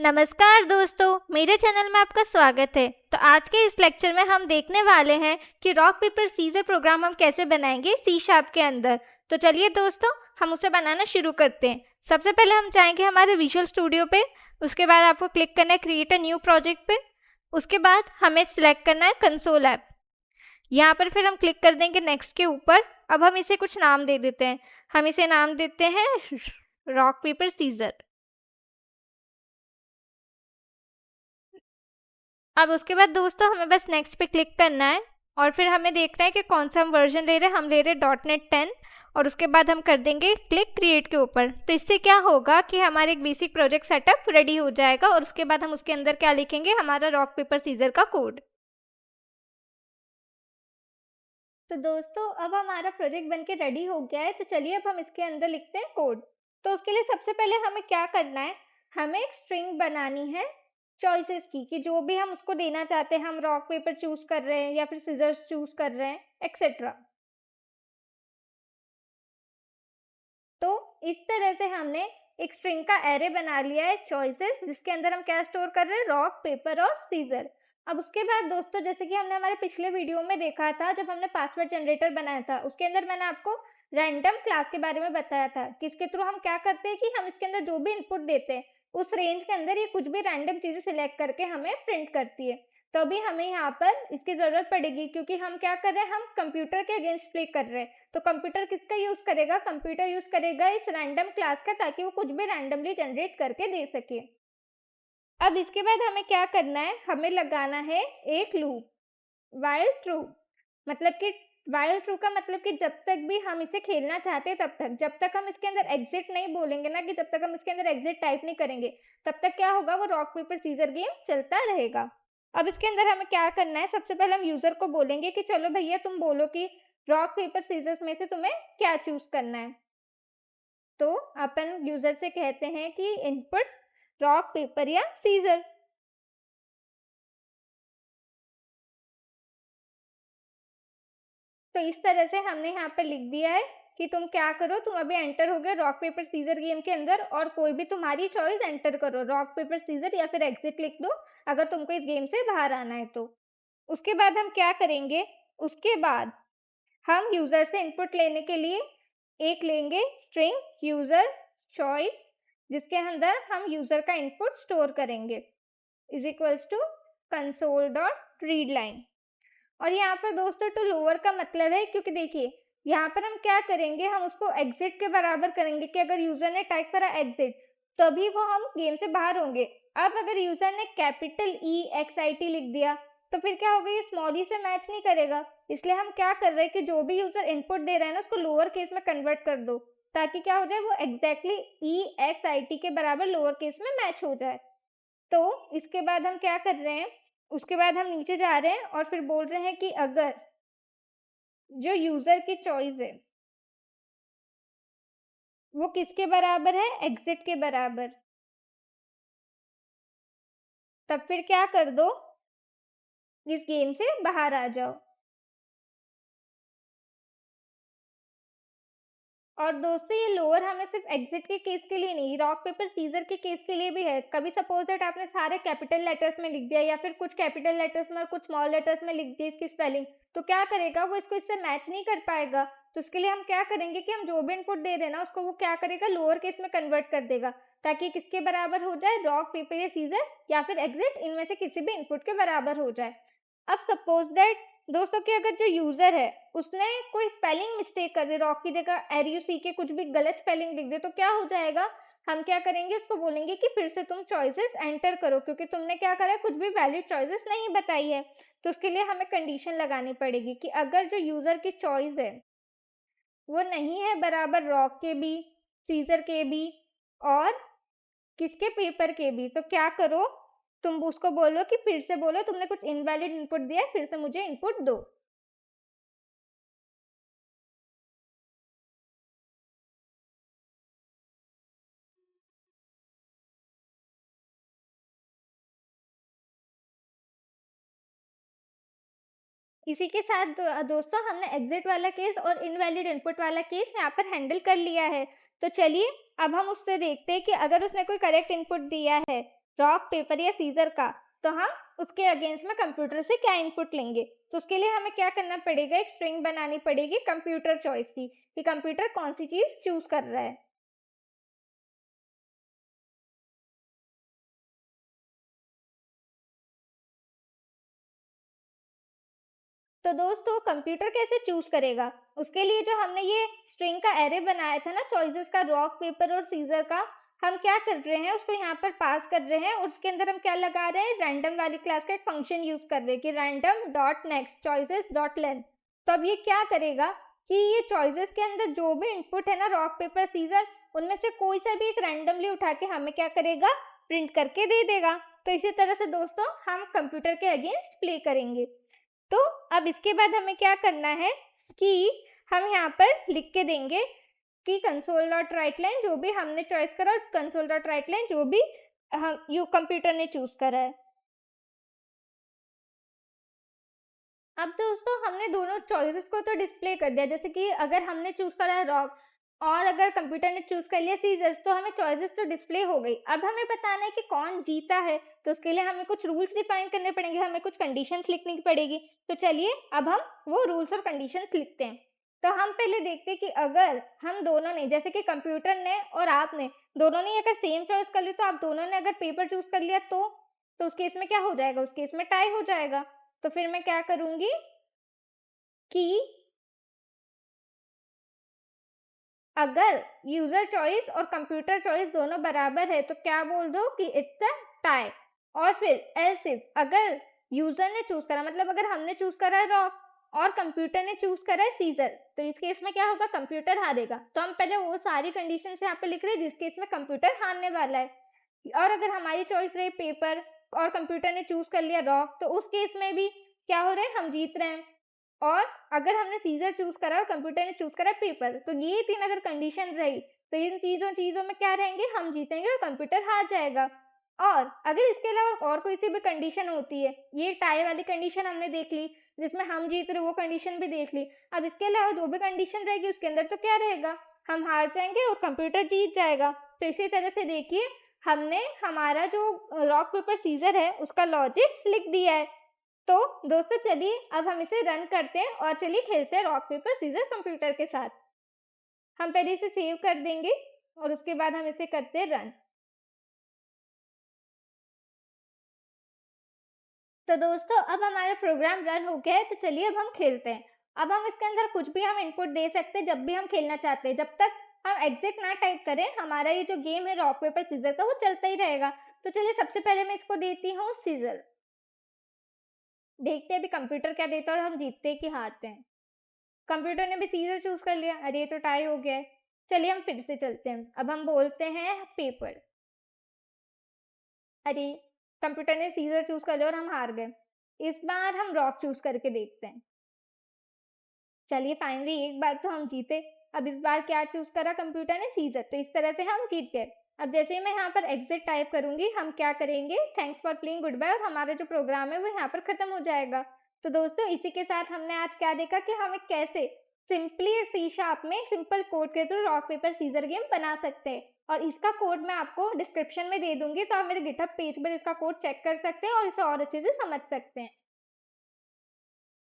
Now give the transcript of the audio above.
नमस्कार दोस्तों, मेरे चैनल में आपका स्वागत है। तो आज के इस लेक्चर में हम देखने वाले हैं कि रॉक पेपर सीजर प्रोग्राम हम कैसे बनाएंगे सी शार्प के अंदर। तो चलिए दोस्तों, हम उसे बनाना शुरू करते हैं। सबसे पहले हम जाएंगे हमारे विजुअल स्टूडियो पे। उसके बाद आपको क्लिक करना है क्रिएट अ न्यू प्रोजेक्ट पे। उसके बाद हमें सिलेक्ट करना है कंसोल ऐप। यहाँ पर फिर हम क्लिक कर देंगे नेक्स्ट के ऊपर। अब हम इसे कुछ नाम दे देते हैं। हम इसे नाम देते हैं रॉक पेपर सीजर। अब उसके बाद दोस्तों हमें बस नेक्स्ट पे क्लिक करना है और फिर हमें देखना है कि कौन सा हम वर्जन ले रहे हैं। हम ले रहे हैं .NET 10 और उसके बाद हम कर देंगे क्लिक क्रिएट के ऊपर। तो इससे क्या होगा कि हमारे एक बेसिक प्रोजेक्ट सेटअप रेडी हो जाएगा और उसके बाद हम उसके अंदर क्या लिखेंगे, हमारा रॉक पेपर सीजर का कोड। तो दोस्तों अब हमारा प्रोजेक्ट बनके रेडी हो गया है। तो चलिए अब हम इसके अंदर लिखते हैं कोड। तो उसके लिए सबसे पहले हमें क्या करना है, हमें एक स्ट्रिंग बनानी है चॉइसेस की, कि जो भी हम उसको देना चाहते हैं, हम रॉक पेपर चूज कर रहे हैं या फिर सीजर्स चूज कर रहे हैं एक्सेट्रा। तो इस तरह से हमने एक स्ट्रिंग का एरे बना लिया है चॉइसेस, जिसके अंदर हम क्या स्टोर कर रहे हैं, रॉक पेपर और सीजर। अब उसके बाद दोस्तों, जैसे कि हमने हमारे पिछले वीडियो में देखा था, जब हमने पासवर्ड जनरेटर बनाया था, उसके अंदर मैंने आपको रैंडम क्लास के बारे में बताया था कि इसके थ्रू हम क्या करते हैं कि हम इसके अंदर जो भी इनपुट देते हैं उस रेंज के अंदर ये कुछ भी रैंडम चीजें सिलेक्ट करके हमें प्रिंट करती है। तो अभी हमें यहाँ पर इसकी जरूरत पड़ेगी, क्योंकि हम क्या कर रहे हैं, हम कंप्यूटर के अगेंस्ट प्ले कर रहे हैं। तो कंप्यूटर किसका यूज करेगा, कंप्यूटर यूज करेगा इस रैंडम क्लास का, ताकि वो कुछ भी रैंडमली जनरेट करके दे सके। अब इसके बाद हमें क्या करना है, हमें लगाना है एक लूप वाइल ट्रू। मतलब कि वाइल ट्रू का मतलब कि जब तक भी हम इसे खेलना चाहते हैं तब तक, जब तक हम इसके अंदर एग्जिट नहीं बोलेंगे ना, कि जब तक हम इसके अंदर एग्जिट टाइप नहीं करेंगे तब तक क्या होगा, वो रॉक पेपर सीजर गेम चलता रहेगा। अब इसके अंदर हमें क्या करना है, सबसे पहले हम यूजर को बोलेंगे कि चलो भैया तुम बोलो कि रॉक पेपर सीजर्स में से तुम्हें क्या चूज करना है। तो अपन यूजर से कहते हैं कि इनपुट रॉक पेपर या सीजर। तो इस तरह से हमने यहाँ पर लिख दिया है कि तुम क्या करो, तुम अभी एंटर हो गए रॉक पेपर सीजर गेम के अंदर, और कोई भी तुम्हारी चॉइस एंटर करो, रॉक पेपर सीजर या फिर एग्जिट लिख दो अगर तुमको इस गेम से बाहर आना है तो। उसके बाद हम क्या करेंगे, उसके बाद हम यूजर से इनपुट लेने के लिए एक लेंगे स्ट्रिंग यूजर चॉइस, जिसके अंदर हम यूजर का इनपुट स्टोर करेंगे, is equals to console dot read line. और यहाँ पर दोस्तों टू लोअर का मतलब है, क्योंकि देखिए यहाँ पर हम क्या करेंगे, हम उसको एग्जिट के बराबर करेंगे कि अगर यूजर ने टाइप करा एग्जिट तभी वो हम गेम से बाहर होंगे। अब अगर यूजर ने कैपिटल EXIT लिख दिया तो फिर क्या होगा, ये स्मॉल ई से मैच नहीं करेगा। इसलिए हम क्या कर रहे हैं कि जो भी यूजर इनपुट दे रहा है ना, उसको लोअर केस में कन्वर्ट कर दो, ताकि क्या हो जाए, वो एग्जैक्टली EXIT के बराबर लोअर केस में मैच हो जाए। तो इसके बाद हम क्या कर रहे हैं, उसके बाद हम नीचे जा रहे हैं और फिर बोल रहे हैं कि अगर जो यूजर की चॉइस है वो किसके बराबर है, एग्जिट के बराबर, तब फिर क्या कर दो, इस गेम से बाहर आ जाओ। और दोस्तों ये लोअर हमें सिर्फ एग्जिट के केस के लिए नहीं, रॉक पेपर सीजर के केस के लिए भी है। कभी सपोज दैट आपने सारे कैपिटल लेटर्स में लिख दिया या फिर कुछ कैपिटल लेटर्स में और कुछ स्मॉल लेटर्स में लिख दिया इसकी स्पेलिंग, तो क्या करेगा, वो इसको इससे मैच नहीं कर पाएगा। तो उसके लिए हम क्या करेंगे कि हम जो भी इनपुट दे रहे हैं ना, उसको वो क्या करेगा, लोअर केस में कन्वर्ट कर देगा, ताकि किसके बराबर हो जाए, रॉक पेपर या सीजर या फिर एग्जिट, इनमें से किसी भी इनपुट के बराबर हो जाए। अब सपोज दैट दोस्तों कि अगर जो यूजर है उसने कोई स्पेलिंग मिस्टेक कर दी, रॉक की जगह RUC के कुछ भी गलत स्पेलिंग लिख दे, तो क्या हो जाएगा, हम क्या करेंगे, उसको बोलेंगे कि फिर से तुम चॉइसेस एंटर करो, क्योंकि तुमने क्या करा है, कुछ भी वैलिड चॉइसेस नहीं बताई है। तो उसके लिए हमें कंडीशन लगानी पड़ेगी कि अगर जो यूजर की चॉइस है वो नहीं है बराबर रॉक के भी, सीजर के भी और किसके पेपर के भी, तो क्या करो, तुम उसको बोलो कि फिर से बोलो, तुमने कुछ इनवैलिड इनपुट दिया है, फिर से मुझे इनपुट दो। इसी के साथ दोस्तों हमने एग्जिट वाला केस और इनवैलिड इनपुट वाला केस यहाँ पर हैंडल कर लिया है। तो चलिए अब हम उससे देखते हैं कि अगर उसने कोई करेक्ट इनपुट दिया है रॉक पेपर या सीजर का, तो हम उसके अगेंस्ट में कंप्यूटर से क्या इनपुट लेंगे। तो उसके लिए हमें क्या करना पड़ेगा, एक स्ट्रिंग बनानी पड़ेगी कंप्यूटर चॉइस की, कि कंप्यूटर कौन सी चीज चूज कर रहा है। तो दोस्तों कंप्यूटर कैसे चूज करेगा, उसके लिए जो हमने ये स्ट्रिंग का एरे बनाया था ना चॉइसेस का, रॉक पेपर और सीजर का, हम क्या कर रहे हैं, उसको यहाँ पर पास कर रहे हैं और उसके अंदर हम क्या लगा रहे हैं, रैंडम वाली क्लास का एक फंक्शन यूज कर रहे हैं कि random dot next choices dot length. तो अब ये क्या करेगा कि ये चॉइसेस के अंदर जो भी इनपुट है ना रॉक पेपर सीजर, उनमें से कोई सा भी एक रैंडमली उठा के हमें क्या करेगा, प्रिंट करके दे देगा। तो इसी तरह से दोस्तों हम कंप्यूटर के अगेंस्ट प्ले करेंगे। तो अब इसके बाद हमें क्या करना है कि हम यहाँ पर लिख के देंगे कि कंसोल डॉट राइट लाइन जो भी हमने चॉइस करा, कंसोल डॉट राइट लाइन जो भी हम कंप्यूटर ने चूज करा है। अब दोस्तों हमने दोनों चॉइसेस को तो डिस्प्ले कर दिया, जैसे कि अगर हमने चूज करा है रॉक और अगर कंप्यूटर ने चूज कर लिया सीजर्स, तो हमें चॉइसेस तो डिस्प्ले हो गई। अब हमें बताना है कि कौन जीता है, तो उसके लिए हमें कुछ रूल्स डिफाइन करने पड़ेंगे, हमें कुछ कंडीशंस लिखनी पड़ेगी। तो चलिए अब हम वो रूल्स और कंडीशंस लिखते हैं। तो हम पहले देखते हैं कि अगर हम दोनों ने, जैसे कि कंप्यूटर ने और आपने दोनों ने अगर सेम चॉइस कर ली, तो आप दोनों ने अगर पेपर चूज कर लिया तो उस केस में क्या हो जाएगा, उस केस में टाई हो जाएगा। तो फिर मैं क्या करूंगी कि अगर यूजर चॉइस और कंप्यूटर चॉइस दोनों बराबर है तो क्या बोल दो कि इट्स अ टाई। और फिर एल्स इफ अगर यूजर ने चूज करा, मतलब अगर हमने चूज करा है रॉक और कंप्यूटर ने चूज करा है सीजर, तो इस केस में क्या होगा, कंप्यूटर हारेगा। तो हम पहले वो सारी कंडीशंस यहाँ पे लिख रहे हैं जिस केस में कंप्यूटर हारने वाला है। और अगर हमारी चॉइस रही पेपर और कंप्यूटर ने चूज कर लिया रॉक, तो उस केस में भी क्या हो रहा है, हम जीत रहे हैं। और अगर हमने सीजर चूज करा और कंप्यूटर ने चूज करा पेपर, तो ये तीन अगर कंडीशन रही तो इन चीजों में क्या रहेंगे, हम जीतेंगे और कंप्यूटर हार जाएगा। और अगर इसके अलावा और कोई सी भी कंडीशन होती है, ये टाई वाली कंडीशन हमने देख ली जिसमें हम जीत रहे, वो कंडीशन भी देख ली। अब इसके अलावा जो भी कंडीशन रहेगी उसके अंदर तो क्या रहेगा, हम हार जाएंगे और कंप्यूटर जीत जाएगा। तो इसी तरह से देखिए हमने हमारा जो रॉक पेपर सीजर है उसका लॉजिक लिख दिया है। तो दोस्तों चलिए अब हम इसे रन करते हैं और चलिए खेलते हैं रॉक पेपर सीजर कंप्यूटर के साथ। हम पहले इसे सेव कर देंगे और उसके बाद हम इसे करते हैं रन। तो दोस्तों अब हमारा प्रोग्राम रन हो गया है, तो चलिए अब हम खेलते हैं। अब हम इसके अंदर कुछ भी हम इनपुट दे सकते हैं जब भी हम खेलना चाहते हैं, जब तक हम एग्जिट ना टाइप करें हमारा ये जो गेम है रॉक पेपर सीजर का वो चलता ही रहेगा। तो चलिए सबसे पहले मैं इसको देती हूँ सीजर, देखते हैं अभी कंप्यूटर क्या देता है और हम जीतते हैं कि हारते हैं। कंप्यूटर ने भी सीजर चूज कर लिया, अरे ये तो टाई हो गया है। चलिए हम फिर से चलते हैं, अब हम बोलते हैं पेपर। अरे कंप्यूटर ने सीजर चूज कर लिया और हम हार गए। इस बार हम रॉक चूज करके देखते हैं। चलिए फाइनली एक बार तो हम जीते। अब इस बार क्या चूज करा कंप्यूटर ने, सीजर, तो इस तरह से हम जीत गए। अब जैसे ही मैं यहाँ पर एग्जिट टाइप करूंगी, हम क्या करेंगे, thanks for playing good bye, और हमारा जो प्रोग्राम है वो यहाँ पर खत्म हो जाएगा। तो दोस्तों इसी के साथ हमने आज क्या देखा कि हमें कैसे सिंपली सी शार्प में सिंपल कोड के through rock paper scissor game बना सकते हैं। और इसका कोड मैं आपको डिस्क्रिप्शन में दे दूंगी, तो आप मेरे गिटहब पेज पर इसका कोड चेक कर सकते हैं और इसे और अच्छे से समझ सकते हैं।